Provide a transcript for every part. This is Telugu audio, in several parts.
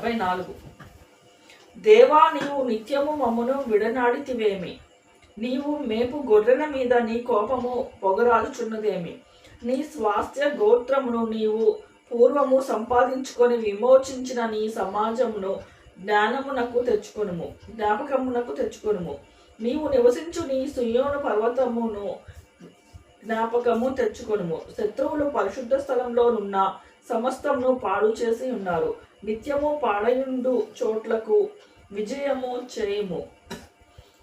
74. దేవా, నీవు నిత్యము మమ్మను విడనాడితివేమి? నీవు మేపు గొర్రెల మీద నీ కోపము పొగరాలుచున్నదేమి? నీ స్వాస్థ్య గోత్రమును నీవు పూర్వము సంపాదించుకొని విమోచించిన నీ సమాజమును జ్ఞాపకమునకు తెచ్చుకొనుము. నీవు నివసించు నీ సియోను పర్వతమును జ్ఞాపకము తెచ్చుకొనుము. శత్రువులు పరిశుద్ధ స్థలంలోనున్న సమస్తమును పాడు చేసి ఉన్నారు. నిత్యము పాడయుండు చోట్లకు విజయము చేయము.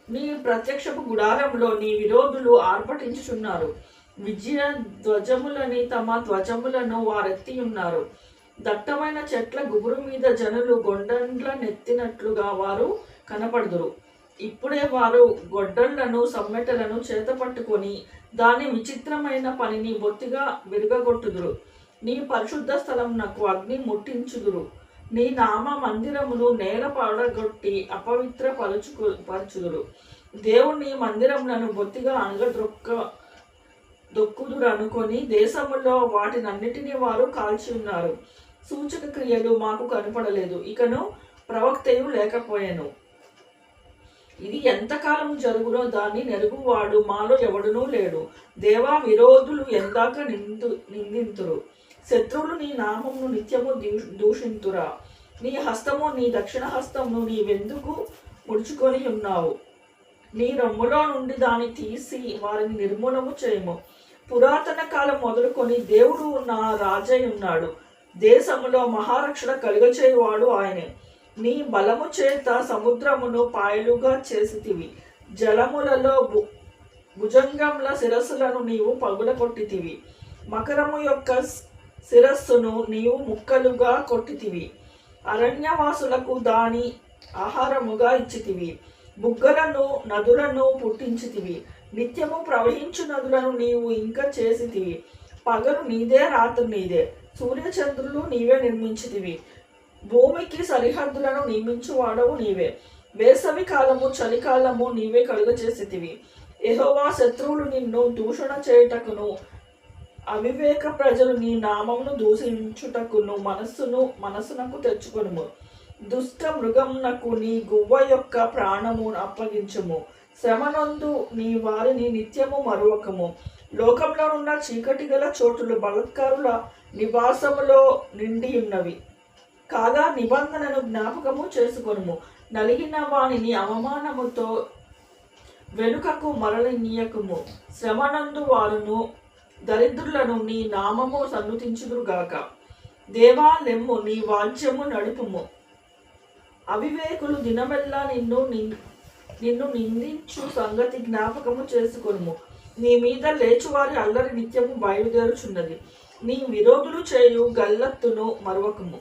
నీ ప్రత్యక్షపు గుడారంలో నీ విరోధులు ఆర్భటించుచున్నారు. విజయ ధ్వజములని తమ ధ్వజములను వారెత్తి ఉన్నారు. దట్టమైన చెట్ల గుబురు మీద జనులు గొడ్డళ్ళ నెత్తినట్లుగా వారు కనపడుదురు. ఇప్పుడే వారు గొడ్డళ్లను సమ్మెటలను చేతపట్టుకొని దాని విచిత్రమైన పనిని బొత్తిగా విరగగొట్టుదురు. నీ పరిశుద్ధ స్థలమునకు అగ్ని ముట్టించుదురు. నీ నామ మందిరమును నేల పడగొట్టి అపవిత్ర పరచుదురు. దేవుని మందిరములను బొత్తిగా దొక్కుదురు అనుకొని దేశములో వాటినన్నిటినీ వారు కాల్చి ఉన్నారు. సూచక క్రియలు మాకు కనపడలేదు, ఇకను ప్రవక్తయు లేకపోయాను. ఇది ఎంతకాలం జరుగునో దాన్ని నెరుగువాడు మాలో ఎవడునూ లేడు. దేవా, విరోధులు ఎందాక నిందింతురు. శత్రువులు నీ నామమును నిత్యము దూషింతురా? నీ హస్తము, నీ దక్షిణ హస్తమును నీవెందుకు ముడుచుకొని ఉన్నావు? నీ రొమ్ములో నుండి దాన్ని తీసి వారిని నిర్మూలము చేయము. పురాతన కాలం మొదలుకొని దేవుడు నా రాజై ఉన్నాడు. దేశములో మహారక్షణ కలుగచేయువాడు ఆయనే. నీ బలము చేత సముద్రమును పాయలుగా చేసితివి. జలములలో భుజంగంల శిరస్సులను నీవు పగులగొట్టితివి. మకరము యొక్క శిరస్సును నీవు ముక్కలుగా కొట్టితివి. అరణ్యవాసులకు దాని ఆహారముగా ఇచ్చితివి. బుగ్గలను నదులను పుట్టించితివి. నిత్యము ప్రవహించు నదులను నీవు ఇంకా చేసితివి. పగలు నీదే, రాత్రి నీదే. సూర్యచంద్రులు నీవే నిర్మించితివి. భూమికి సరిహద్దులను నియమించువాడవు నీవే. వేసవి కాలము, చలికాలము నీవే కలుగచేసితివి. యెహోవా, శత్రువులు నిన్ను దూషణ చేయుటకును అవివేక ప్రజలు నీ నామమును దూషించుటకును మనసునకు తెచ్చుకొనుము. దుష్ట మృగమునకు నీ గువ్వ యొక్క ప్రాణము అప్పగించుము. శ్రమనందు నీ వారిని నిత్యము మరువకము. లోకంలో ఉన్న చీకటి గల చోటులు బలత్కారుల నివాసములో నిండి ఉన్నవి. కాగా నిబంధనను జ్ఞాపకము చేసుకొనుము. నలిగిన వానిని అవమానముతో వెనుకకు మరలినీయకుము. శ్రమనందు వారును దరిద్రులను నీ నామము సన్నుతించుదురుగాక. దేవా, లెమ్ము, నీ వాద్యము నడుపుము. అవివేకులు దినమెల్లా నిన్ను నిందించు సంగతి జ్ఞాపకము చేసుకొనుము. నీ మీద లేచువారి అల్లరి నిత్యము బయలుదేరుచున్నది. నీ విరోధులు చేయు గల్లత్తును మరువకము.